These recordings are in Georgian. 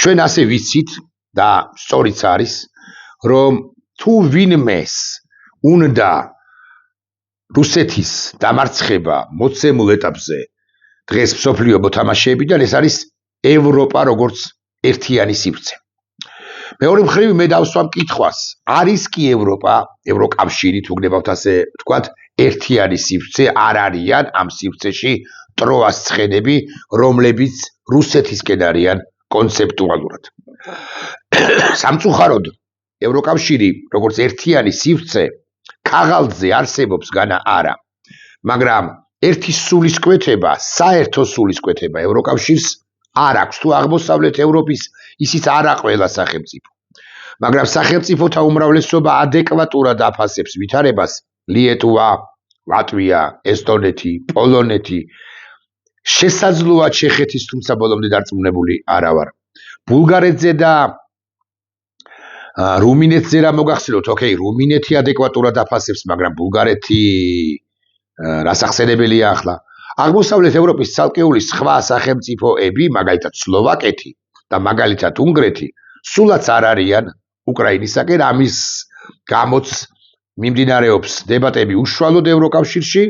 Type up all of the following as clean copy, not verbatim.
ჩვენ ასე ვიცით და სწორიც არის, რომ თუ ვინმეს უნდა რუსეთის დამარცხება მოცემულ ეტაპზე დღეს მსოფლიო მოთამაშეებიდან ეს არის ევროპა როგორც ერთიანი სივრცე. მეორე მხრივ მე დავსვამ კითხვას, არის კი ევროპა, ევროკავშირი თუ გნებავთ ასე ვთქვათ, ერთიანი სივრცე, არ არიან ამ სივრცეში ტროას ცხენები, რომლებიც რუსეთისკენ არიან კონცეპტუალურად. სამწუხაროდ, ევროკავშირი როგორც ერთიანი სივრცე ქაღალდზე არსებობს განა არა, მაგრამ ერთი სულისკვეთება, საერთო სულისკვეთება ევროკავშირს არ აქვს, თუ აღმოსავლეთ ევროპის ისიც არა ყველა სახელმწიფო. მაგრამ სახელმწიფოთა უმრავლესობა ადეკვატურად აფასებს ვითარებას ლიეტუვა, ლატვია, ესტონეთი, პოლონეთი, შესაძლოა ჩეხეთის, თუმცა ბოლომდე დარწმუნებული არა ვარ. ბულგარეთზე და რუმინეთზე რა მოგახსენოთ, ოკეი, რუმინეთი ადეკვატურად აფასებს, მაგრამ ბულგარეთი რასახსენებელია ახლა. აღმოსავლეთ ევროპის ცალკეული სხვა სახელმწიფოები, მაგალითად სლოვაკეთი და მაგალითად უნგრეთი, სულაც არ არიან უკრაინისაკენ, ამის გამოც მიმდინარეობს დებატები უშუალოდ ევროკავშირში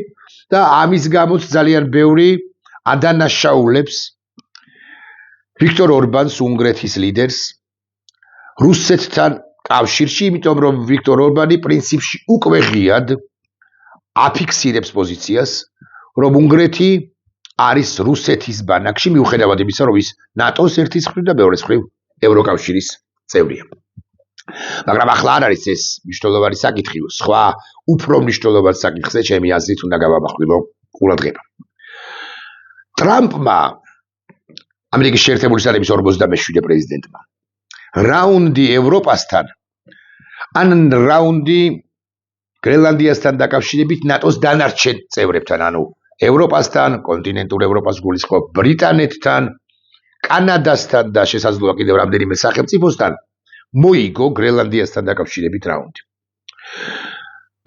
და ამის გამოც ძალიან ბევრი ადანაშაულებს ვიქტორ ორბანს, უნგრეთის ლიდერს, რუსეთთან კავშირში, იმიტომ რომ ვიქტორ ორბანი პრინციპში უკვე ღიად აფიქსირებს პოზიციას, რომ უნგრეთი არის რუსეთის ბანაკში, მიუხედავად იმისა, რომ ის ნატოს ერთის მხრივ და მეორეს მხრივ ევროკავშირის წევრია. მაგრამ ახლა არ არის ეს მნიშვნელოვანი საკითხი, სხვა უფრო მნიშვნელოვანი საკითხზე ჩემი აზრით უნდა გავამახვილო ყურადღება. ტრამპმა, ამერიკის შეერთებული შტატების 47 პრეზიდენტმა, რაუნდი ევროპასთან, ან რაუნდი გრენლანდიასთან დაკავშირებით ნატოს დანარჩენ წევრებთან, ანუ ევროპასთან, კონტინენტურ ევროპას გულისხმობ, ბრიტანეთთან, კანადასთან და შესაძლოა კიდევ რამდენიმე სახელმწიფოსთან მოიგო გრენლანდიასთან დაკავშირებით რაუნდი.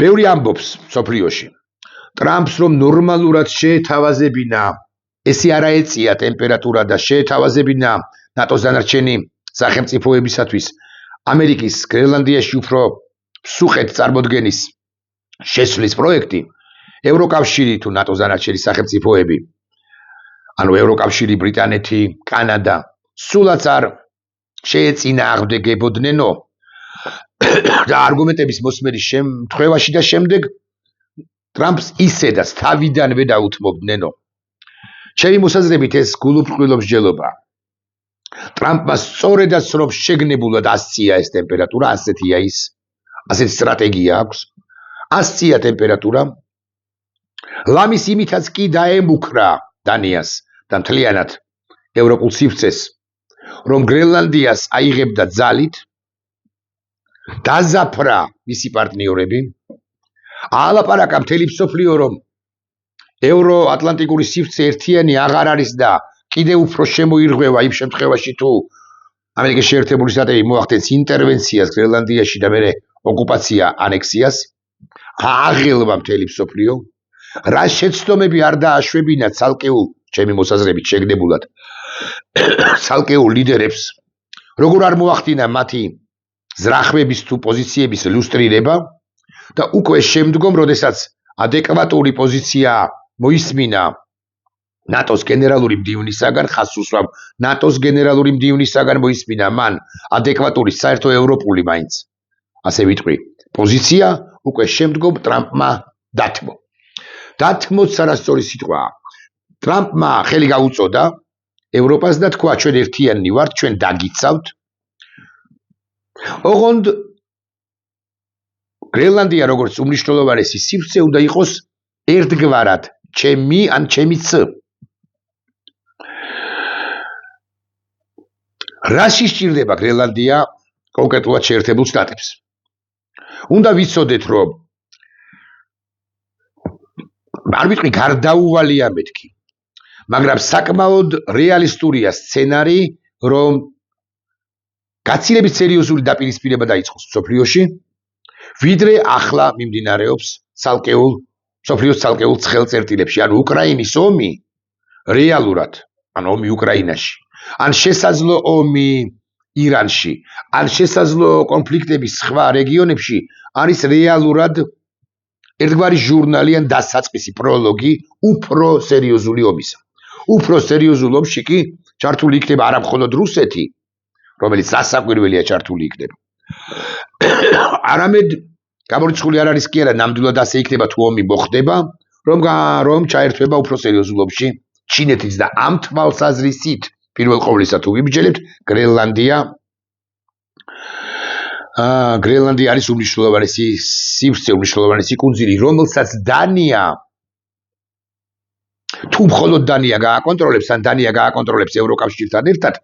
ბევრი ამბობს მსოფლიოში, ტრამპს რომ ნორმალურად შეეთავაზებინა, ესე არა ეწია ტემპერატურა და შეეთავაზებინა ნატოს დანარჩენი სახელმწიფოებისათვის ამერიკის გრენლანდიაში უფრო მსუხეთ წარმოდგენის შესვლის პროექტი, ევროკავშირი თუ ნატოს დანარჩენი სახელმწიფოები, ანუ ევროკავშირი, ბრიტანეთი, კანადა, სულაც არ შეეწინააღმდეგებოდნენო და არგუმენტების მოსმენის შემთხვევაში და შემდეგ ტრამპს ისედაც თავიდანვე დაუთმობდნენო. ჩემი მოსაზრებით ეს გულუბრყვილო მსჯელობა. ტრამპმა სწორედაც რომ შეგნებულად ასწია ეს ტემპერატურა, ასეთი სტრატეგია აქვს, ასწია ტემპერატურა, ლამის იმითაც კი დაემუქრა დანიას და მთლიანად ევროპულ სივრცეს, რომ გრენლანდიას აიღებდა ძალით, დაზაფრა მისი პარტნიორები, აალაპარაკა მთელი მსოფლიო, რომ ევროატლანტიკური სივრცე ერთიანი აღარ არის და კიდევ უფრო შემოირღვევა იმ შემთხვევაში, თუ ამერიკის შეერთებული შტატები მოახდენს ინტერვენციას გრენლანდიაში და მერე ოკუპაცია, ანექსიას, აღელვა მთელი მსოფლიო, რა შეცდომები არ დააშვებინა ცალკეულ, ჩემი მოსაზრებით შეგნებულად, ცალკეულ ლიდერებს, როგორ არ მოახდინა მათი ზრახვების თუ პოზიციების ლუსტრირება და უკვე შემდგომ, როდესაც ადეკვატური პოზიცია მოისმინა ნატოს გენერალური მდივნისაგან, ხაზს უსვამ ნატოს გენერალური მდივნისაგან მოისმინა მან ადეკვატური საერთო ევროპული მაინც, ასე ვიტყვი, პოზიცია, უკვე შემდგომ ტრამპმა დათმო. დათმოც არასწორი სიტყვაა. ტრამპმა ხელი გაუწოდა ევროპას და თქვა, ჩვენ ერთიანი ვართ, ჩვენ დაგიცავთ. ოღონდ გრენლანდია როგორც უმნიშვნელოვანესი სივრცე უნდა იყოს ერთგვარად ჩემი ან ჩემიც. რა სჭირდება გრენლანდია კონკრეტულად შეერთებულ შტატებს? უნდა ვიცოდეთ, რომ არ ვიტყვი გარდაუვალია მეთქი, მაგრამ საკმაოდ რეალისტურია სცენარი, რომ გაცილებით სერიოზული დაპირისპირება დაიწყოს მსოფლიოში, ვიდრე ახლა მიმდინარეობს მსოფლიოს ცალკეულ ცხელწერტილებში, ანუ უკრაინის ომი რეალურად, ან ომი უკრაინაში, ან შესაძლო ომი ირანში, ან შესაძლო კონფლიქტების სხვა რეგიონებში არის რეალურად ერთგვარი ჟურნალი ან დასაწყისი პროლოგი უფრო სერიოზული ომისა. უფრო სერიოზულ ომში კი ჩართული იქნება არა მხოლოდ რუსეთი, რომელიც სასაკვირველია ჩართული იქნება. არამედ გამორიცხული არ არის კი არა, ნამდვილად ასე იქნება თუ ომი მოხდება, რომ ჩაერთვება უფრო სერიოზულ ომში ჩინეთიც და ამ თვალსაზრისით პირველ ყოვლისა თუ ვიბიჯელებთ, გრენლანდია არის უმნიშვნელოვანესი სივრცე, უმნიშვნელოვანესი კუნძული, რომელსაც დანია თუ მხოლოდ დანია გააკონტროლებს, ან დანია გააკონტროლებს ევროკავშირთან ერთად,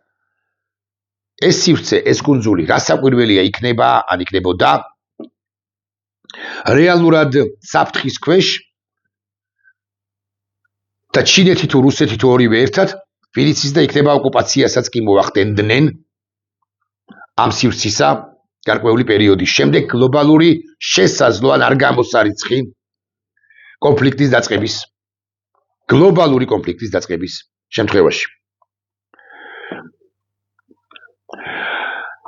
ეს სივრცე, ეს კუნძული რასაკვირველია იქნება, ან იქნებოდა რეალურად საფრთხის ქვეშ და ჩინეთი თუ რუსეთი თუ ორივე ერთად ვინც ის და იქნება ოკუპაციასაც კი მოახდენდნენ ამ სივრცისა გარკვეული პერიოდის შემდეგ გლობალური შესაძლო ან არ გამოსარიცხი კონფლიქტის დაწყების შემთხვევაში.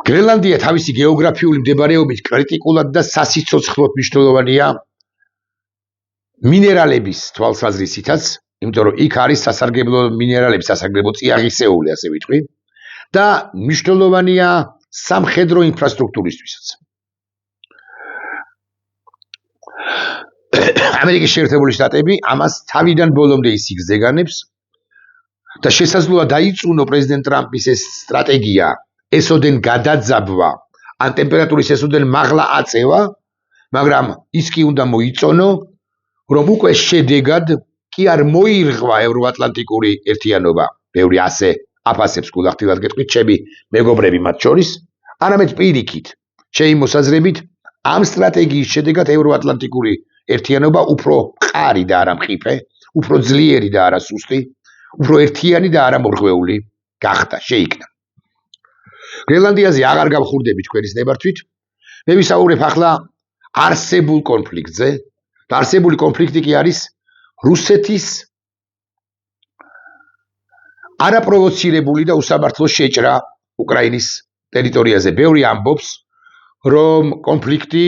გრენლანდია თავისი გეოგრაფიული მდებარეობით კრიტიკულად და სასიცოცხლოდ მნიშვნელოვანია მინერალების თვალსაზრისითაც, იმიტომ რომ იქ არის სასარგებლო მინერალები, სასარგებლო წიაღისეული, ასე ვიტყვი, და მნიშვნელოვანია სამხედრო ინფრასტრუქტურისთვისაც. ამერიკის შეერთებული შტატები ამას თავიდან ბოლომდე ისიგზეგანებს და შესაძლოა დაიწუნო პრეზიდენტ ტრამპის ეს სტრატეგია, ესოდენ გადაძაბვა, ან ტემპერატურის ესოდენ მაღლა აწევა, მაგრამ ის კი უნდა მოიწონო, რომ უკვე შედეგად კი არ მოირღვა ევროატლანტიკური ერთიანობა. ბევრი ასე აფასებს გულახდილად გეტყვით ჩემი მეგობრები მათ შორის, არამედ პირიქით, ჩემი მოსაზრებით, ამ სტრატეგიის შედეგად ევროატლანტიკური ერთიანობა უფრო მყარი და არა მყიფე, უფრო ძლიერი და არა სუსტი, უფრო ერთიანი და არა მორღვეული გახდა, შეიქმნა. გრენლანდიაზე აღარ გავხურდები თქვენის ნებართვით. მე ვისაუბრებ ახლა არსებულ კონფლიქტზე და არსებული კონფლიქტი კი არის რუსეთის არაპროვოცირებული და უსამართლო შეჭრა უკრაინის ტერიტორიაზე. ბევრი ამბობს, რომ კონფლიქტი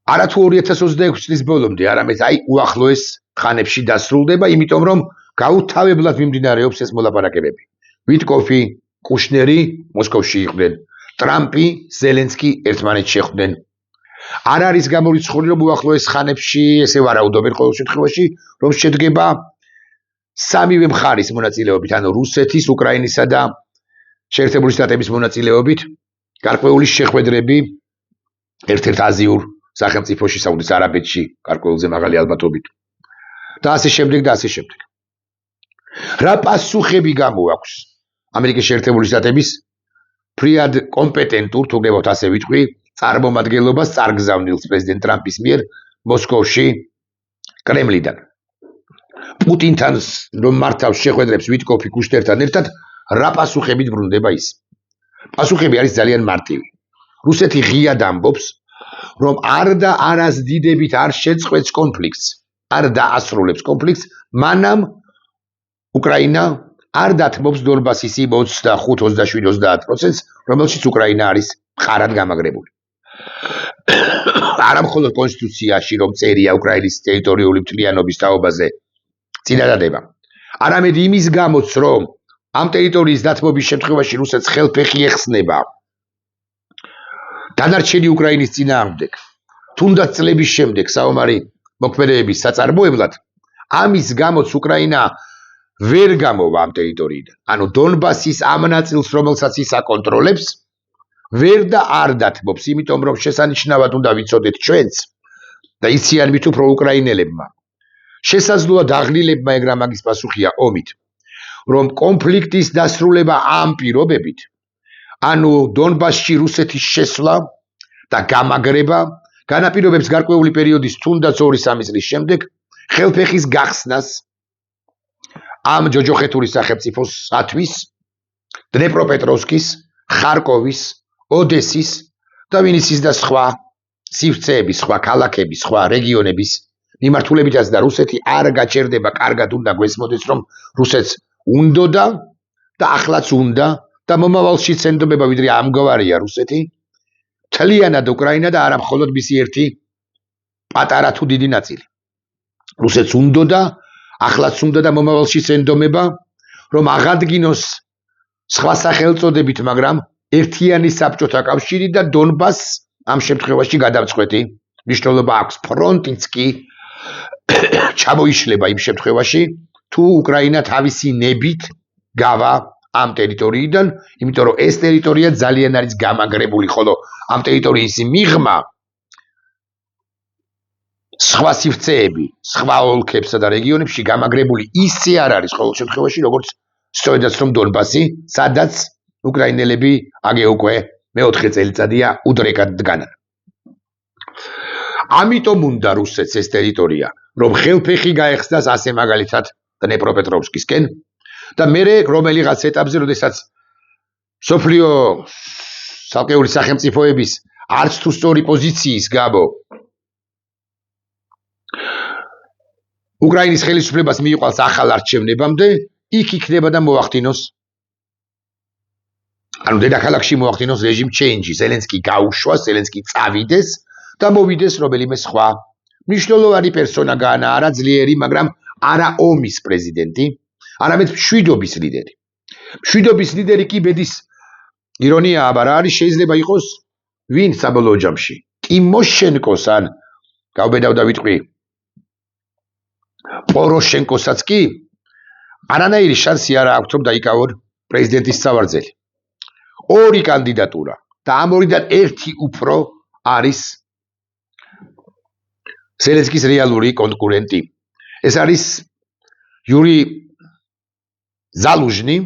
არათუ 2026 წლის ბოლომდე, არამედ უახლოეს ხანებში დასრულდება, იმიტომ რომ გაუთავებლად მიმდინარეობს ეს მოლაპარაკებები. ვიტკოფი, კუშნერი მოსკოვში იყვნენ, ტრამპი, ზელენსკი ერთმანეთს შეხვდნენ. არ არის გამორიცხული, რომ უახლოეს ხანებში, ესე ვარაუდობენ ყოველ შემთხვევაში, რომ შედგება სამივე მხარის მონაწილეობით, ანუ რუსეთის, უკრაინისა და შეერთებული შტატების მონაწილეობით გარკვეული შეხვედრები ერთ-ერთ აზიურ სახელმწიფოში, საუდის არაბეთში, გარკვეულზე მაღალი ალბათობით. და ასე შემდეგ და ასე შემდეგ. რა პასუხები გამოაქვს ამერიკის შეერთებული შტატების ფრიად კომპეტენტურ, თუ გნებავთ ასე ვიტყვი, წარმომადგენლობას წარგზავნილს პრეზიდენტ ტრამპის მიერ მოსკოვში კრემლიდან. პუტინთან რომ მართავს შეხვედრებს ვიტკოფი კუშნერთან ერთად, რა პასუხებით ბრუნდება ის? პასუხები არის ძალიან მარტივი. რუსეთი ღიად ამბობს, რომ არ და არას დიდებით არ შეწყვეტს კონფლიქტს, არ დაასრულებს კონფლიქტს, მანამ უკრაინა არ დათმობს დონბასის იმ 25-27-30%-ს, რომელშიც უკრაინა არის მყარად გამაგრებული. არა მხოლოდ კონსტიტუციაში, რომ წერია უკრაინის ტერიტორიული მთლიანობის თაობაზე წინადადება, არამედ იმის გამოც, რომ ამ ტერიტორიის დათმობის შემთხვევაში რუსეთს ხელფეხი ეხსნება დანარჩენი უკრაინის წინააღმდეგ, თუნდაც წლების შემდეგ საომარი მოქმედებების საწარმოებლად, ამის გამოც უკრაინა ვერ გამოვა ამ ტერიტორიიდან. ანუ დონბასის ამ ნაწილს, რომელსაც ის აკონტროლებს, ვერ და არ დათმობს, იმიტომ რომ შესანიშნავად უნდა ვიცოდეთ ჩვენც და იციან მით უფრო უკრაინელებმა. შესაძლოა დაღლილებმა ეგრა მაგის პასუხია ომით, რომ კონფლიქტის დასრულება ამ პირობებით, ანუ დონბასში რუსეთის შესვლა და გამაგრება განაპირობებს გარკვეული პერიოდის, თუნდაც 2-3 წლის შემდეგ, ხელფეხის გახსნას ამ ჯოჯოხეთური სახელმწიფოსათვის, დნეპროპეტროვსკის, ხარკოვის, ოდესის და ვინიცის და სხვა სივრცეების, სხვა ქალაქების, სხვა რეგიონების მიმართულებითაც და რუსეთი არ გაჩერდება, კარგად უნდა გვესმოდეს, რომ რუსეთს უნდოდა და ახლაც უნდა და მომავალშიც ენდობება ვიდრე ამგვარია რუსეთი მთლიანად უკრაინა და არა მხოლოდ მისი ერთი პატარა თუ დიდი ნაწილი. რუსეთს უნდა და ახლაც უნდა და მომავალშიც ენდომება რომ აღადგინოს სხვა სახელწოდებით, მაგრამ ერთიანი საბჭოთა კავშირი და დონბას ამ შემთხვევაში გადამწყვეტი მნიშვნელობა აქვს. ფრონტიც კი ჩამოიშლება იმ შემთხვევაში, თუ უკრაინა თავისი ნებით გავა ამ ტერიტორიიდან, იმიტომ რომ ეს ტერიტორია ძალიან არის გამაგრებული, ხოლო ამ ტერიტორიის მიღმა სხვა სივრცეები, სხვა ოლქებსა და რეგიონებში გამაგრებული ისე არ არის ყოველ შემთხვევაში, როგორც სწორედაც რომ დონბასი, სადაც უკრაინელები აგე უკვე მეოთხე წელიწადია უდრეკად დგანან. ამიტომ უნდა რუსეთს ეს ტერიტორია, რომ ხელფეხი გაეხსნას ასე მაგალითად დნეპროპეტროვსკისკენ და მერე რომელიღაც ეტაპზე, როდესაც მსოფლიო ცალკეული სახელმწიფოების არც თუ სწორი პოზიციის გამო უკრაინის ხელისუფლებას მიიყვანს ახალ არჩევნებამდე, იქ იქნება და მოახდინოს ანუ დედაქალაქში მოახდინოს რეჟიმ ჩეინჯი, ზელენსკი გაუშვას, ზელენსკი წავიდეს და მოვიდეს რომელიმე სხვა მნიშვნელოვანი პერსონა გაანა, არა ძლიერი, მაგრამ არა ომის პრეზიდენტი, არამედ მშვიდობის ლიდერი. მშვიდობის ლიდერი კი ბედის ირონია, აბა რა არის, შეიძლება იყოს ვინ საბოლოო ჯამში? ტიმოშენკოს ან გავბედავ და ვიტყვი პოროშენკოსაც კი არანაირი შანსი არ აქვს რომ დაიკავონ პრეზიდენტის სავარძელი. ორი კანდიდატურა და ამ ორიდან ერთი უფრო არის ზელენსკის რეალური კონკურენტი. ეს არის იური ზალუჟნი,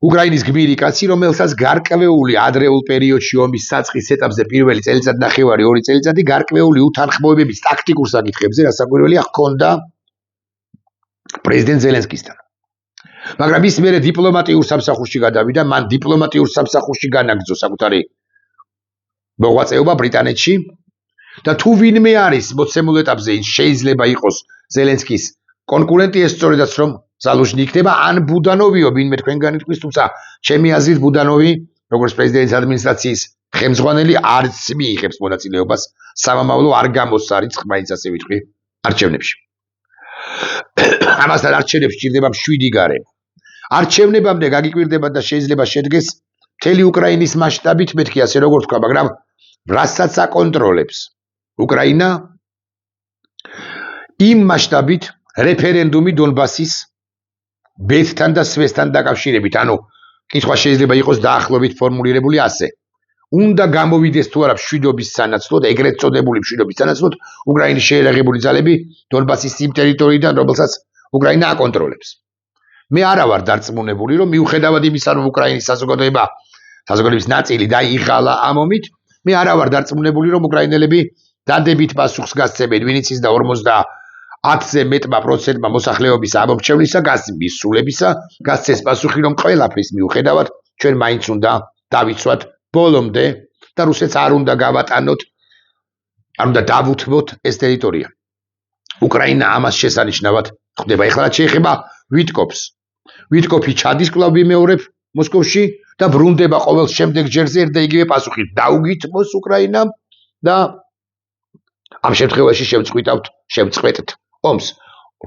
უკრაინის გმირი კაცი, რომელსაც გარკვეული ადრეულ პერიოდში ომის საწყის ეტაპზე პირველი წელიწადი ნახევარი, ორი წელიწადი გარკვეული უთანხმოებების ტაქტიკურ საკითხებზე რასაკვირველია ჰქონდა პრეზიდენტ ზელენსკისთან. მაგრამ ის მერე დიპლომატიურ სამსახურში გადავიდა, მან დიპლომატიურ სამსახურში განაგრძო საკუთარი მოღვაწეობა ბრიტანეთში და თუ ვინმე არის მოცემულ ეტაპზე შეიძლება იყოს ზელენსკის კონკურენტი, ეს სწორედაც რომ ზალუჟნი იქნება, ან ბუდანოვიო, ვინმე თქვენგანი თქვის, თუმცა ჩემი აზრით ბუდანოვი, როგორც პრეზიდენტის ადმინისტრაციის ხელმძღვანელი, არც მიიღებს მონაწილეობას სამამავლო არ გამოსარიც, მაინც ასე ვიტყვი, არჩევნებში. ამასთან არჩევნებს სჭირდება მშვიდი გარემო. არჩევნებამდე გაგიკვირდება და შეიძლება შედგეს მთელი უკრაინის მასშტაბით, მეთქი ასე როგორ თქვა, მაგრამ რასაც აკონტროლებს უკრაინა იმ მასშტაბით რეფერენდუმი დონბასის ბედთან და სვესთან დაკავშირებით, ანუ კითხვა შეიძლება იყოს დაახლოებით ფორმულირებული ასე. უნდა გამოვიდეს თუ არა მშვიდობის სანაცვლოდ, ეგრეთ წოდებული მშვიდობის სანაცვლოდ, უკრაინის შეერაღებული ძალები დონბასის იმ ტერიტორიიდან, რომელსაც უკრაინა აკონტროლებს. მე არა ვარ დარწმუნებული, რომ მიუხედავად იმისა, რომ უკრაინის საზოგადოების ნაწილი დაიღალა ამ ომით, მე არა ვარ დარწმუნებული, რომ უკრაინელები დადებით პასუხს გასცემენ, ვინც ის და 50-ზე მეტმა პროცენტმა მოსახლეობის ამომრჩევლისა, მისულებისა, გასცეს პასუხი, რომ ყველაფრის მიუხედავად ჩვენ მაინც უნდა დავიცვათ ბოლომდე და რუსეთს არ უნდა გავატანოთ, არ უნდა დავუთმოთ ეს ტერიტორია. უკრაინა ამას შესანიშნავად ხვდება. ეხლა შეეხება ვიტკოფს. ვიტკოფი ჩადის კვლავ ვიმეორებ მოსკოვში და ბრუნდება ყოველ შემდეგ ჯერზე ერთ და იგივე პასუხი დაუგითმოს უკრაინამ და ამ შემთხვევაში შევწყვეტთ ომს.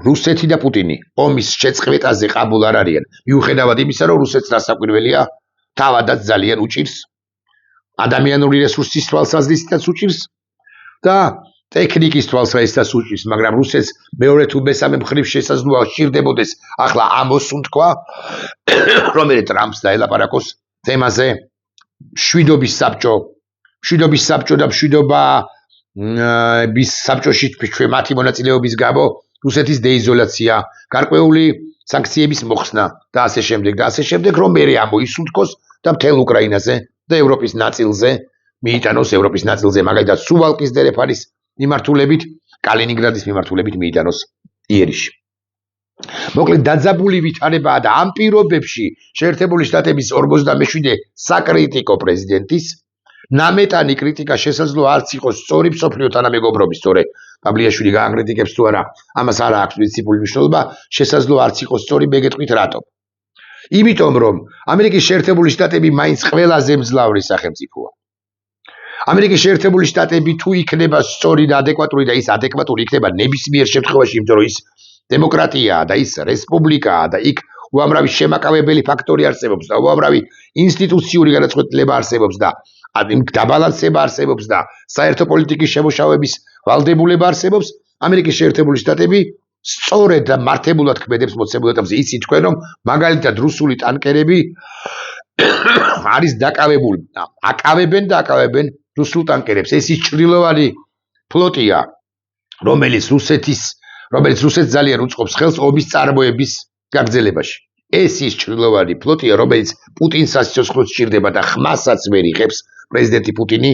რუსეთი და პუტინი ომის შეწყვეტაზე ყაბულ არ არიან, მიუხედავად იმისა, რომ რუსეთს რასაკვირველია თავადაც ძალიან უჭირს, ადამიანური რესურსის თვალსაზრისითაც უჭირს და ტექნიკის თვალსაზრისითაც უჭირს, მაგრამ რუსეთს მეორე თუ მესამე მხრივ შესაძლოა სჭირდებოდეს ახლა ამოსუნ თქვა, რომელიც ტრამპს დაელაპარაკოს თემაზე მშვიდობის საბჭო და მშვიდობის საბჭოში მათი მონაწილეობის გამო რუსეთის დეიზოლაცია, გარკვეული სანქციების მოხსნა და ასე შემდეგ, რომ მერე ამოისუნთქოს და მთელ უკრაინაზე და ევროპის ნაწილზე მიიტანოს, ევროპის ნაწილზე მაგალითად სუვალკის დერეფანის მიმართულებით, კალინინგრადის მიმართულებით მიიტანოს იერიში. მოკლედ დაძაბული ვითარებაა და ამ პირობებში შეერთებული შტატების 47 საკრიტიკო პრეზიდენტის ნამეტანი კრიტიკა შესაძლოა არც იყოს სწორი მსოფლიო თანამეგობრობის, პაბლიაშვილი გააკრიტიკებს თუ არა, ამას არ აქვს პრინციპული მნიშვნელობა, შესაძლოა არც იყოს სწორი, მე გეტყვით რატომ. იმიტომ რომ ამერიკის შეერთებული შტატები მაინც ყველაზე მძლავრი სახელმწიფოა. ამერიკის შეერთებული შტატები თუ იქნება სწორი და ადეკვატური და ის ადეკვატური იქნება ნებისმიერ შემთხვევაში, იმიტომ რომ ის დემოკრატიაა და ის რესპუბლიკაა და იქ უამრავი შემაკავებელი ფაქტორი არსებობს და უამრავი ინსტიტუციური განაწყვეტილება არსებობს და დაბალანსება არსებობს და საერთო პოლიტიკის შემუშავების ვალდებულება არსებობს, ამერიკის შეერთებული შტატები სწორედ და მართებულად ქმედებს მოცემულ ეტაპზე. იცით თქვენ რომ მაგალითად რუსული ტანკერები არის აკავებენ რუსულ ტანკერებს. ეს ის ჩრდილოვანი ფლოტია, რომელიც რუსეთს ძალიან უწყობს ხელს ომის წარმოების გაგრძელებაში. ეს ის ჩრდილოვანი ფლოტია, რომელიც პუტინსაც სიცოცხლეს სჭირდება და ხმასაც ვერ იღებს პრეზიდენტი პუტინი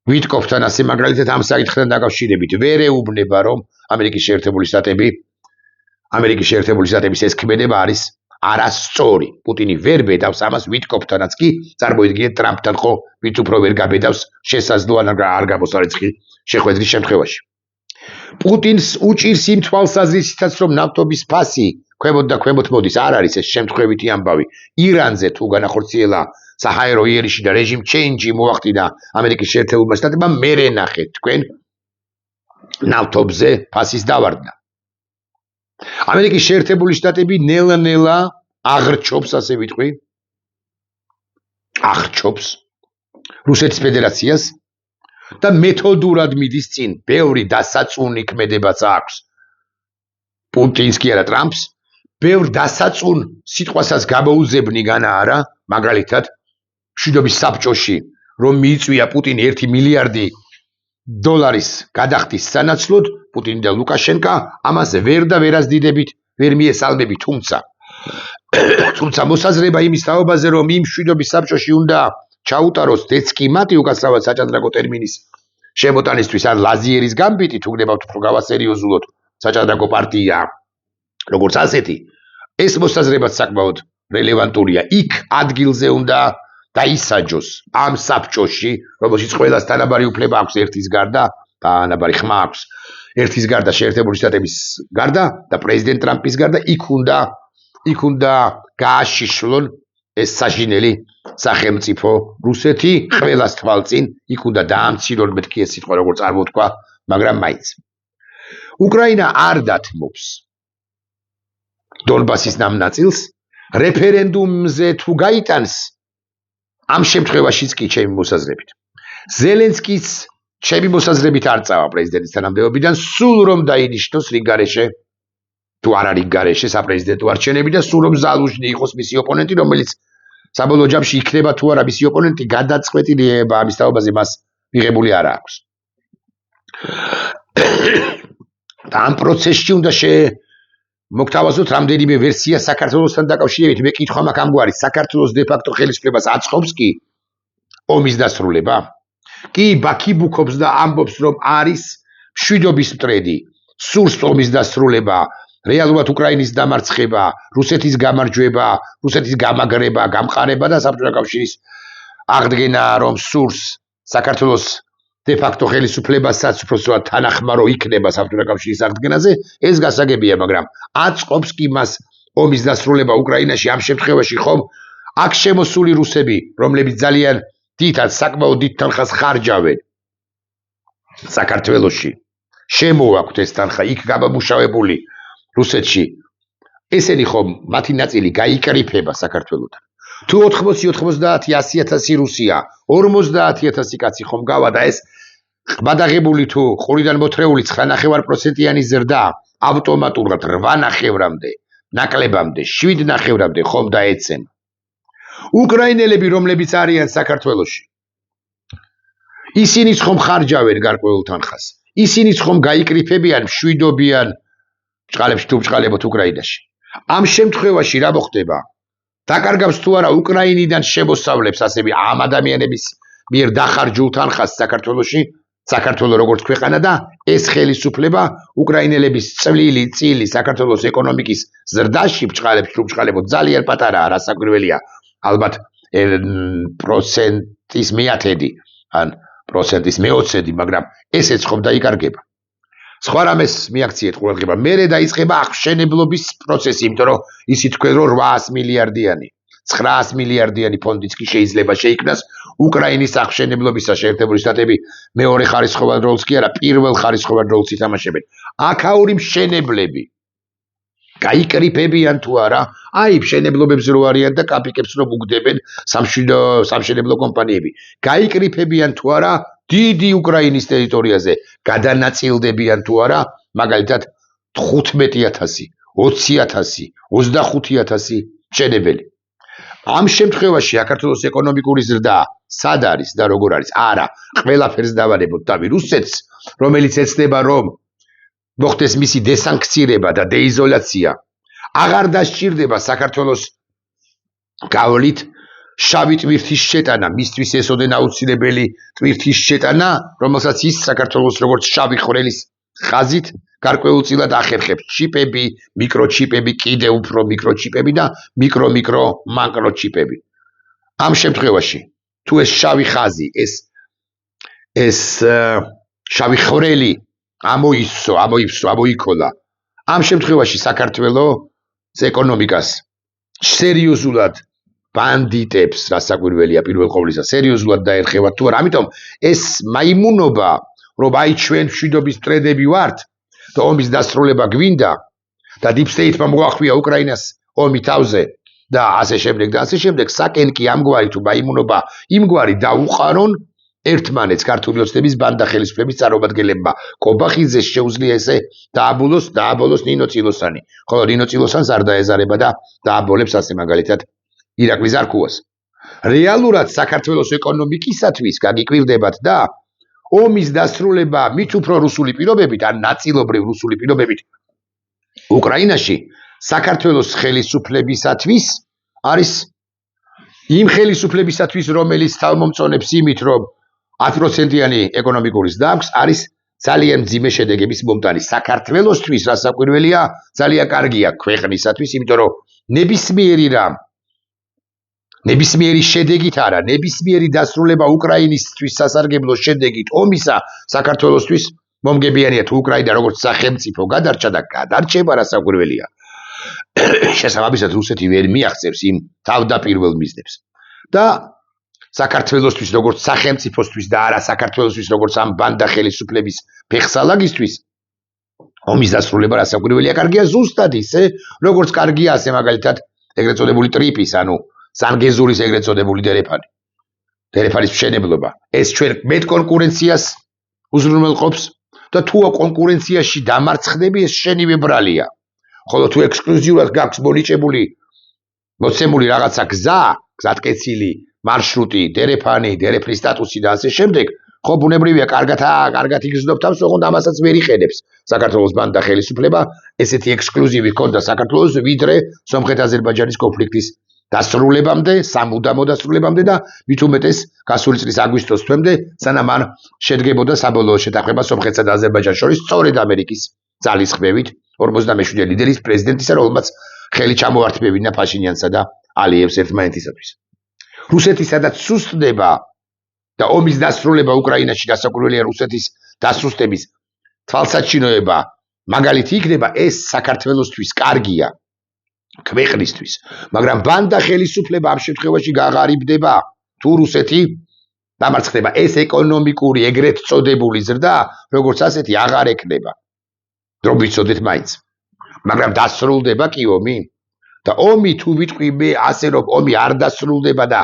ვიტკოფთან ასე მაგალითად ამ საკითხთან დაკავშირებით ვერ ეუბნება რომ ამერიკის შეერთებული შტატების ეს ქმედება არის არასწორი. პუტინი ვერ ბედავს ამას ვიტკოფთანაც კი წარმოიდგინეთ ტრამპთან ხო ვით უფრო ვერ გაბედავს შესაძლოა არ გამოსარიცხი შეხვედრის შემთხვევაში. პუტინს უჭირს იმ თვალსაზრისითაც რომ ნავთობის ფასი ქვემოთ და ქვემოთ მოდის, არ არის ეს შემთხვევითი ამბავი. ირანზე თუ განახორციელა საჰაერო იერიში და რეჟიმ ჩეინჯი მოახდინა ამერიკის შეერთებულმა შტატებმა, მერე ნახეთ თქვენ ნავთობზე ფასის დავარდნა. ამერიკის შეერთებული შტატები ნელა-ნელა აღრჩობს, ასე ვიტყვი, აღრჩობს რუსეთის ფედერაციას და მეთოდურად მიდის წინ. ბევრი დასაწუნი ქმედებაც აქვს პუტინს კი არა ტრამპს, ბევრ დასაწუნ სიტყვასაც გამოუძებნი განა არა, მაგალითად მშვიდობის საბჭოში რომ მიიწვია პუტინი 1 მილიარდი დოლარის გადახდის სანაცვლოდ, პუტინი და ლუკაშენკა ამას ვერ და ვერასდიდებით ვერ მიესალმები, თუმცა მოსაზრება იმის თაობაზე რომ იმ მშვიდობის საბჭოში უნდა ჩაუტაროს დეცკი მათი უკაცრავად საჭადრაკო ტერმინის შემოტანისთვის ან ლაზიერის გამბიტი თუ გნებავთ უფრო გავასერიოზულოთ საჭადრაკო პარტია როგორც ასეთი, ეს მოსაზრებაც საკმაოდ რელევანტურია. იქ ადგილზე უნდა დაისაჯოს ამ საბჭოში, რომელშიც ყველას თანაბარი უფლება აქვს ერთის გარდა, თანაბარი ხმა აქვს ერთის გარდა შეერთებული შტატების გარდა და პრეზიდენტ ტრამპის გარდა, იქ უნდა გააშიშლონ ეს საშინელი სახელმწიფო რუსეთი ყველას თვალწინ, იქ უნდა დაამცირონ მეთქი ეს სიტყვა როგორც არ მოთქვა, მაგრამ მაინც. უკრაინა არ დათმობს დონბასის ნამნაწილს, რეფერენდუმზე თუ გაიტანს, ამ შემთხვევაშიც კი ჩემი მოსაზრებით. ზელენსკის ჩემი მოსაზრებით არ წავა პრეზიდენტის თანამდებობიდან, სულ რომ დაინიშნოს რიგ გარეშე, თუ არ არის გარეშე საპრეზიდენტო არჩევნები და სულ რომ ზალუჟნი იყოს მისი ოპონენტი, რომელიც საბოლოო ჯამში იქნება თუ არა მისი ოპონენტი, გადაწყვეტილი ამის თაობაზე მას მიღებული არ აქვს. და ამ პროცესში უნდა მოგთავაზოთ რამდენიმე ვერსია საქართველოსთან დაკავშირებით. მე კითხვა მაქვს ამგვარი, საქართველოს დე-ფაქტო ხელისუფლებას აწყობს კი ომის დასრულება? კი ბაქიბუქობს და ამბობს რომ არის მშვიდობის მტრედი, სურს ომის დასრულება, რეალურად უკრაინის დამარცხება, რუსეთის გამარჯვება, რუსეთის გამაგრება, გამყარება და საბჭოთა კავშირის აღდგენა, რომ სურს საქართველოს დე-ფაქტო ხელისუფლებასაც უბრალოდ თანახმარო იქნება საბჭოთა კავშირის აღდგენაზე, ეს გასაგებია, მაგრამ აწყობს კი მას ომის დასრულება უკრაინაში ამ შემთხვევაში ხომ აქ შემოსული რუსები, რომლებიც ძალიან დიდად საკმაოდ დიდ თანხას ხარჯავენ საქართველოში, შემოაქვთ ეს თანხა იქ გამომუშავებული რუსეთში, ესენი ხომ მათი ნაწილი გაიკრიფება საქართველოსთან. თუ 80-90-100,000 რუსია, 50,000 კაცი ხომ გავა და ეს ყბადაღებული თუ ყურიდან მოთრეული 9.5%-იანი ზრდა ავტომატურად 8.5-მდე, ნაკლებამდე 7.5-მდე ხომ დაეცემა. უკრაინელები, რომლებიც არიან საქართველოში, ისინიც ხომ ხარჯავენ გარკვეულ თანხას, ისინიც ხომ გაიკრიფებიან, მშვიდობიან ბჭყალებში თუ ბჭყალებოთ უკრაინაში. ამ შემთხვევაში რა მოხდება? დაკარგავს თუ არა უკრაინიდან შემოსავლებს ასევე ამ ადამიანების მიერ დახარჯულ თანხას საქართველოში, საქართველო როგორც ქვეყანა და ეს ხელისუფლება უკრაინელების წილი საქართველოს ეკონომიკის ზრდაში ბჭყალებს თუ ბჭყალებოთ ძალიან პატარაა, რასაკვირველია, ალბათ პროცენტის მეათედი ან პროცენტის მეოცედი, მაგრამ ესეც ხომ დაიკარგება. სხვა რამეს მიაქციეთ ყურადღება. მერე დაიწყება აღმშენებლობის პროცესი, იმიტომ რომ ისიც თქვენ რომ 800 მილიარდიანი 900 მილიარდიანი ფონდიც კი შეიძლება შეიქმნას უკრაინის აღმშენებლობისა. შეერთებული შტატები მეორე ხარისხოვან როლს კი არა, პირველ ხარისხოვან როლს ითამაშებენ. აქაური მშენებლები გაიკრიფებიან თუ არა, აი მშენებლობებს რო არიან და კაპიკებს რომ უგდებენ სამშენებლო კომპანიები. გაიკრიფებიან თუ არა, დიდი უკრაინის ტერიტორიაზე გადანაწილდებიან თუ არა, მაგალითად 15,000, 20,000, 25,000 მშენებელი. ამ შემთხვევაში საქართველოს ეკონომიკური ზრდა სად არის და როგორ არის? არა, ყველაფერს დავარებოთ თავი რუსეთს, რომელიც ეცდება რომ მოხდეს მისი დესანქცირება და დეიზოლაცია. აღარ დასჭირდება საქართველოს გავლით შავი ტვირთის შეტანა, მისთვის ესოდენ აუცილებელი ტვირთის შეტანა, რომელსაც ის საქართველოს როგორც შავი ხვრელის ხაზით გარკვეულწილად ახერხებს. ჩიპები, მიკროჩიპები, კიდევ უფრო მიკროჩიპები და მაკროჩიპები. ამ შემთხვევაში თუ ეს შავი ხაზი, ეს შავი ხვრელი ამოიქოლა, ამ შემთხვევაში საქართველოს ეკონომიკას სერიოზულად ბანდიტებს, რასაკვირველია პირველ ყოვლისა, სერიოზულად დაერხება თუ არა. ამიტომ ეს მაიმუნობა, რომ აი ჩვენ მშვიდობის მტრედები ვართ და ომის დასრულება გვინდა და deep state-მა მოახვია უკრაინას ომი თავზე და ასე შემდეგ, საკენ კი ამგვარი თუ მაიმუნობა იმგვარი დაუყარონ ერთმანეთს ქართული ოცნების ბანდა ხელისუფლების წარმომადგენლებმა. კობახიძეს შეუძლია ესე დააბოლოს ნინო წილოსანი, ხოლო ნინო წილოსანს არ დაეზარება და დააბოლებს ასე მაგალითად ირაკლი ზარქუას. რეალურად საქართველოს ეკონომიკისათვის გაგიკვირდებათ და ომის დასრულება მით უფრო რუსული პირობებით, ან ნაწილობრივ რუსული პირობებით უკრაინაში საქართველოს ხელისუფლებისათვის არის იმ ხელისუფლებისათვის, რომელიც თავმომწონებს იმით, რომ 10%-იანი ეკონომიკური ზრდა აქვს, არის ძალიან მძიმე შედეგების მომტანი. საქართველოსთვის რასაკვირველია, ძალიან კარგია ქვეყნისათვის, იმიტომ რომ ნებისმიერი შედეგით არა, ნებისმიერი დასრულება უკრაინისთვის სასარგებლო შედეგით ომისა საქართველოსთვის მომგებიანია. თუ უკრაინა როგორც სახელმწიფო გადარჩა და გადარჩება, რასაკვირველია. შესაბამისად რუსეთი ვერ მიაღწევს იმ თავდაპირველ მიზნებს. და საქართველოსთვის როგორც სახელმწიფოსთვის და არა საქართველოსთვის როგორც ამ ბანდა ხელისუფლების ფეხსალაგისთვის ომის დასრულება რასაკვირველია კარგია ზუსტად ისე, როგორც კარგია ასე მაგალითად ეგრეთ წოდებული ტრიპის, ანუ სანგეზურის ეგრეთ წოდებული დერეფანის მშენებლობა. ეს ჩვენ მეტ კონკურენციას უზრუნველყოფს და თუ კონკურენციაში დამარცხდები, ეს შენივე ბრალია. ხოლო თუ ექსკლუზიურად გაქვს მოცემული რაღაცა გზატკეცილი, მარშრუტი, დერეფნის სტატუსი და ასე შემდეგ, ხო ბუნებრივია კარგად იგრძნობს თავს, ოღონდ ამასაც ვერ იყენებს საქართველოს ბანდა ხელისუფლება, ესეთი ექსკლუზივი ჰქონდა საქართველოს, ვიდრე სომხეთ-აზერბაიჯანის კონფლიქტის დასრულებამდე, სამუდამო დასრულებამდე და მით უმეტეს გასული წლის აგვისტოს თვემდე, სანამ არ შედგებოდა საბოლოო შეთანხმება სომხეთსა და აზერბაიჯანს შორის, სწორედ ამერიკის ძალისხმევით 47 ლიდერის პრეზიდენტისა, რომელმაც ხელი ჩამოართმევინა ფაშინიანსა და ალიევს ერთმანეთისათვის. რუსეთი სადაც სუსტდება და ომის დასრულება უკრაინაში გასაკვირველია რუსეთის დასუსტების თვალსაჩინოება მაგალითი იქნება, ეს საქართველოსთვის კარგია ქვეყნისთვის, მაგრამ ბანდა ხელისუფლება ამ შემთხვევაში გაღარიბდება თუ რუსეთი დამარცხდება. ეს ეკონომიკური ეგრეთ წოდებული ზრდა, როგორც ასეთი აღარ ექნება. რომ ვიცოდეთ მაინც. მაგრამ დასრულდება კი ომი? და ომი თუ ვიტყვი მე ასე რომ ომი არ დასრულდება და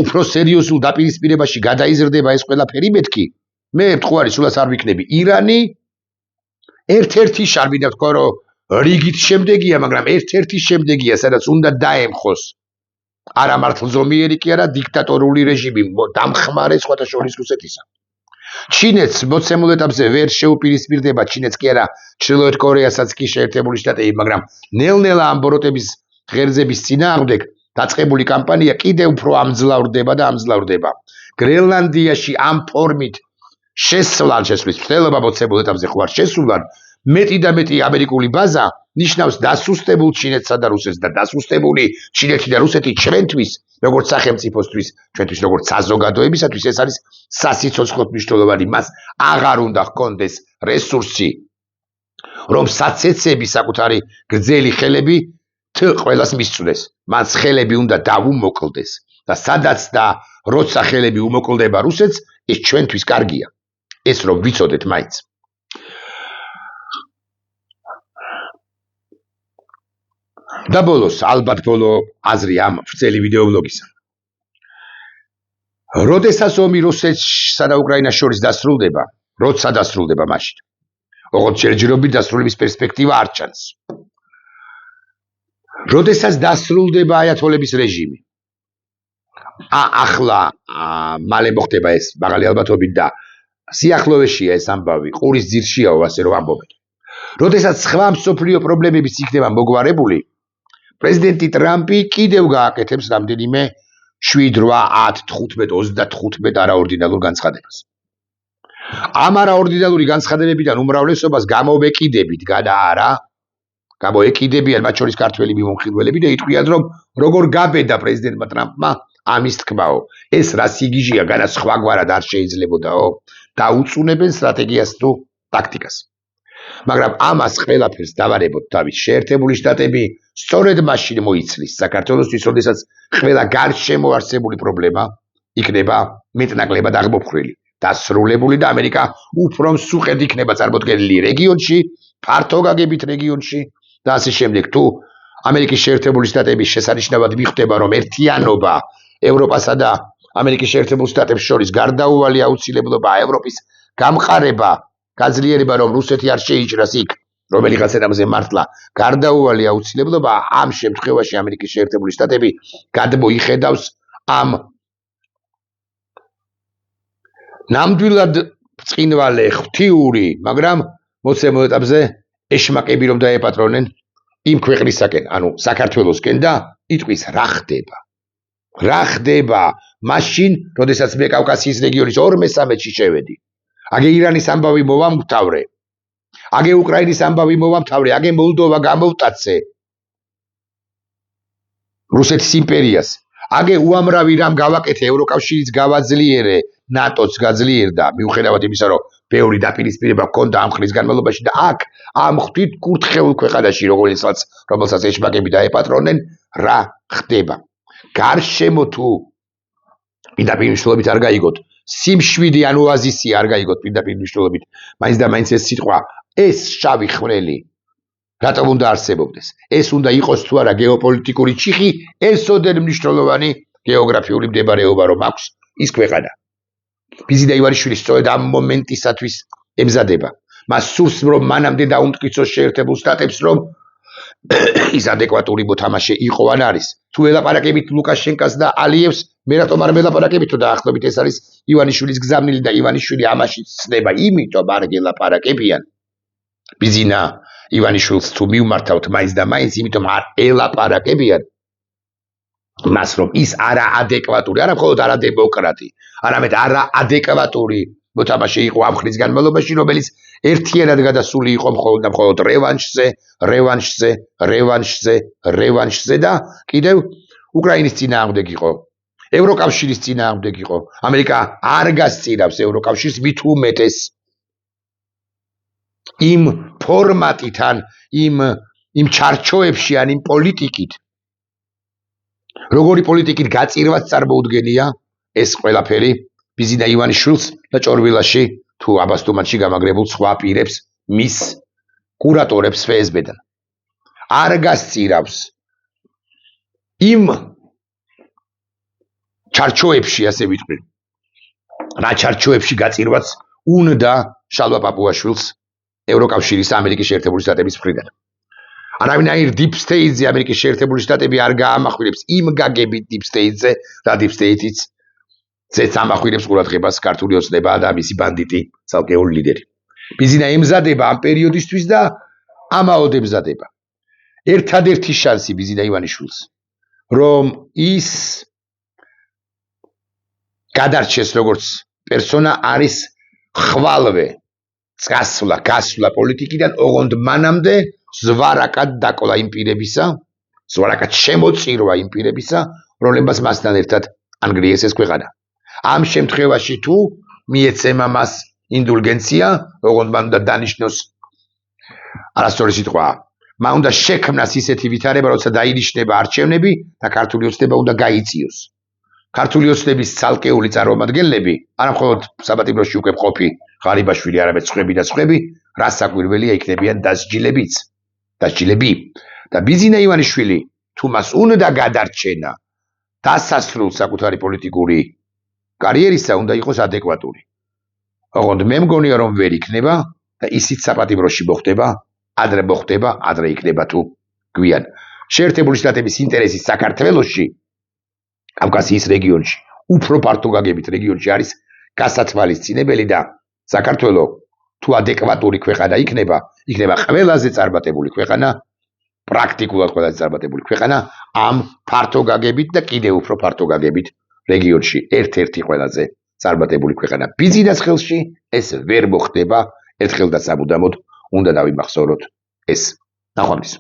უფრო სერიოზულ დაპირისპირებაში გადაიზრდება ეს ყველაფერი მეთქი, მე მტყუარი სულაც არ ვიქნები. ირანი ერთ-ერთი შარბი და თქვა რომ რიგით შემდეგია, მაგრამ ერთ-ერთი შემდეგია, სადაც უნდა დაემხოს არა მართლზომიერი კი არა დიქტატორული რეჟიმი დამხმარე სხვათა შორის რუსეთისა. ჩინეთს მოცემულ ეტაპზე ვერ შეუპირისპირდება, ჩინეთს კი არა ჩრდილოეთ კორეასაც კი შეერთებული შტატები, მაგრამ ნელ-ნელა ამ ბოროტების ღერძების წინააღმდეგ დაწყებული კამპანია კიდევ უფრო ამძლავრდება. გრენლანდიაში ამ ფორმით შესვლის მცდელობა მოცემულ ეტაპზე ხო არ შესულან, მეტი და მეტი ამერიკული ბაზა ნიშნავს დასუსტებულ ჩინეთსა და რუსეთს და დასუსტებული ჩინეთი და რუსეთი ჩვენთვის როგორც სახელმწიფოსთვის, ჩვენთვის როგორც საზოგადოებისათვის ეს არის სასიცოცხლოდ მნიშვნელოვანი. მას აღარ უნდა ჰქონდეს რესურსი, რომ საცეცები საკუთარი გრძელი ხელები ყველას მისწვდეს. მას ხელები უნდა დავუმოკლდეს და სადაც და როცა ხელები უმოკლდება რუსეთს, ეს ჩვენთვის კარგია. ეს რომ ვიცოდეთ მაინც. და ბოლოს, ალბათ ბოლო აზრი ამ ვრცელი ვიდეობლოგისა. როდესაც ომი რუსეთსა და უკრაინას შორის დასრულდება, როცა დასრულდება მაშინ. ოღონდ ჯერჯერობით დასრულების პერსპექტივა არ ჩანს. როდესაც დასრულდება აიათოლების რეჟიმი. ახლა მალე მოხდება ეს მაღალი ალბათობით და სიახლოვეშია ეს ამბავი, ყურის ძირშიაო, ასე რომ ამბობენ. როდესაც სხვა მსოფლიო პრობლემებიც იქნება მოგვარებული, პრეზიდენტი ტრამპი კიდევ გააკეთებს რამდენიმე 7, 8, 10, 15, 25 არაორდინალურ განცხადებას. ამ არაორდინალური განცხადებებიდან უმრავლესობას გამოვეკიდებით გადა არა, გამოეკიდებიან მათ შორის ქართველი მიმომხილველები და იტყვიან, რომ როგორ გაბედა პრეზიდენტმა ტრამპმა ამის თქმაო. ეს რა სიგიჟეა, განა სხვაგვარად არ შეიძლებოდაო. დაუწუნებენ სტრატეგიას თუ ტაქტიკას. მაგრამ ამას ყველაფერს დავარებოთ თავის შეერთებული შტატები სწორედ მაშინ მოიცლის საქართველოსთვის, როდესაც ყველა გარშემო არსებული პრობლემა იქნება მეტნაკლებად აღმოფხრილი, დასრულებული და ამერიკა უფრო მსუყედ იქნება წარმოდგენილი რეგიონში, ფართო გაგებით რეგიონში და ასე შემდეგ. თუ ამერიკის შეერთებული შტატების შესანიშნავად მიხვდება, რომ ერთიანობა ევროპასა და ამერიკის შეერთებულ შტატებს შორის გარდაუვალი აუცილებლობა, ევროპის გამყარება, გაძლიერება, რომ რუსეთი არ შეიჭრას იქ, რომელიღაც ენაზე მართლა გარდაუვალი აუცილებლობა, ამ შემთხვევაში ამერიკის შეერთებული შტატები გადმოიხედავს ამ ნამდვილად ბრწყინვალე, ღვთიური, მაგრამ მოცემულ ეტაპზე ეშმაკები რომ დაეპატრონენ იმ ქვეყნისაკენ, ანუ საქართველოსკენ და იტყვის რა ხდება. რა ხდება მაშინ, როდესაც მე კავკასიის რეგიონის 2/3-ში შევედი. აგე ირანის ამბავი მოვამთავრე. აგე უკრაინის ამბავი მოვამთავრე, აგე მოლდოვა გამოვტაცე. რუსეთის იმპერიას. აგე უამრავი რამ გავაკეთე, ევროკავშირიც გავაძლიერე, ნატოც გაძლიერდა, მიუხედავად იმისა, რომ ბევრი დაპირისპირება ჰქონდა ამ ხნის განმავლობაში და აქ ამ ღვთით კურთხეულ ქვეყანაში, რომელსაც ეშმაკები დაეპატრონენ, რა ხდება. გარშემო თუ პირდაპირ მნიშვნელობით არ გაიგოთ, სიმშვიდე ან ოაზისი არ გაიგოთ პირდაპირ მნიშვნელობით, მაინც და მაინც ეს სიტყვა, ეს შავი ხვრელი რატომ უნდა არსებობდეს? ეს უნდა იყოს თუ არა გეოპოლიტიკური ჩიხი, ესოდენ მნიშვნელოვანი გეოგრაფიული მდებარეობა რომ აქვს ის ქვეყანა. ბიზიდა ივანიშვილი სწორედ ამ მომენტისათვის ემზადება. მას სურს რომ მანამდე დაუმტკიცოს შეერთებულ შტატებს, რომ ის ადეკვატური მოთამაშე იყო ან არის. თუ ელაპარაკებით ლუკაშენკას და ალიევს, მე რატომ არ მელაპარაკებითო და ახლობით ეს არის ივანიშვილის გზავნილი და ივანიშვილი ამაში ცნება, იმიტომ არ გელაპარაკებიან. ბიზინა ივანიშვილს თუ მივმართავთ მაინც და მაინც, იმიტომ არ ელაპარაკებიან მას, რომ ის არაადეკვატური, არა მხოლოდ არადემოკრატი, არამედ არაადეკვატური მოთამაშე იყო ამ ხნის განმავლობაში, რომელიც ერთიანად გადასული იყო მხოლოდ და მხოლოდ რევანშზე და კიდევ უკრაინის წინააღმდეგ იყო, ევროკავშირის წინააღმდეგ იყო. ამერიკა არ გასწირავს ევროკავშირს, მით უმეტეს იმ ფორმატით ან იმ ჩარჩოებში ან იმ პოლიტიკით, როგორი პოლიტიკით გაწირვაც წარმოუდგენია ეს ყველაფერი ბიზინა ივანიშვილს და ჭორვილაში თუ აბასთუმანში გამაგრებულ სხვა პირებს, მის კურატორებს FSB-დან. არ გასწირავს იმ ჩარჩოებში, ასე ვიტყვი, რა ჩარჩოებში გაწირვაც უნდა შალვა პაპუაშვილს ევროკავშირის ამერიკის შეერთებული შტატების მხრიდან. არავინაირ deep state-ზე ამერიკის შეერთებული შტატები არ გაამახვილებს იმ გაგებით deep state-ზე და deep state-იც ზეც ამახვილებს ყურადღებას ქართული ოცნება და მისი ბანდიტი ცალკეული ლიდერი. ბიზინა ემზადება ამ პერიოდისთვის და ამაოდ ემზადება. ერთადერთი შანსი ბიზინა ივანიშვილს, რომ ის გადარჩეს როგორც პერსონა არის ხვალვე გასვლა პოლიტიკიდან, ოღონდ მანამდე ზვარაკად დაკლა იმ პირებისა, ზვარაკად შემოწირვა იმ პირებისა, რომლებმაც მასთან ერთად ანგრიეს ეს ქვეყანა. ამ შემთხვევაში თუ მიეცემა მას ინდულგენცია, ოღონდ მან უნდა დანიშნოს არასწორი სიტყვაა. მან უნდა შექმნას ისეთი ვითარება, როცა დაინიშნება არჩევნები და ქართული ოცნება უნდა გაიწიოს. ქართული ოცნების ცალკეული წარმომადგენლები, არა მხოლოდ საბატიმროში უკვე მყოფი ღარიბაშვილი, არამედ სხვები რას საკვირველია იქნებიან დასჯილები. და ბიზინა ივანიშვილი, თუ მას უნდა გადარჩენა დასასრულ საკუთარი პოლიტიკური კარიერისა, უნდა იყოს ადეკვატური. ოღონდ მე მგონია, რომ ვერ იქნება და ისიც საპატიმროში მოხდება, ადრე იქნება თუ გვიან. შეერთებული შტატების ინტერესი საქართველოში, კავკასიის რეგიონში, უფრო ფართო გაგებით რეგიონში არის გასათვალისწინებელი და საქართველო თუ ადეკვატური ქვეყანა იქნება ყველაზე წარმატებული ქვეყანა, პრაქტიკულად ყველაზე წარმატებული ქვეყანა ამ ფართო გაგებით და კიდევ უფრო ფართო გაგებით რეგიონში, ერთ-ერთი ყველაზე წარმატებული ქვეყანა. ბიზნეს ხელში ეს ვერ მოხდება, ერთხელ და სამუდამოდ უნდა დავიმახსოვროთ ეს. ნახვამდის.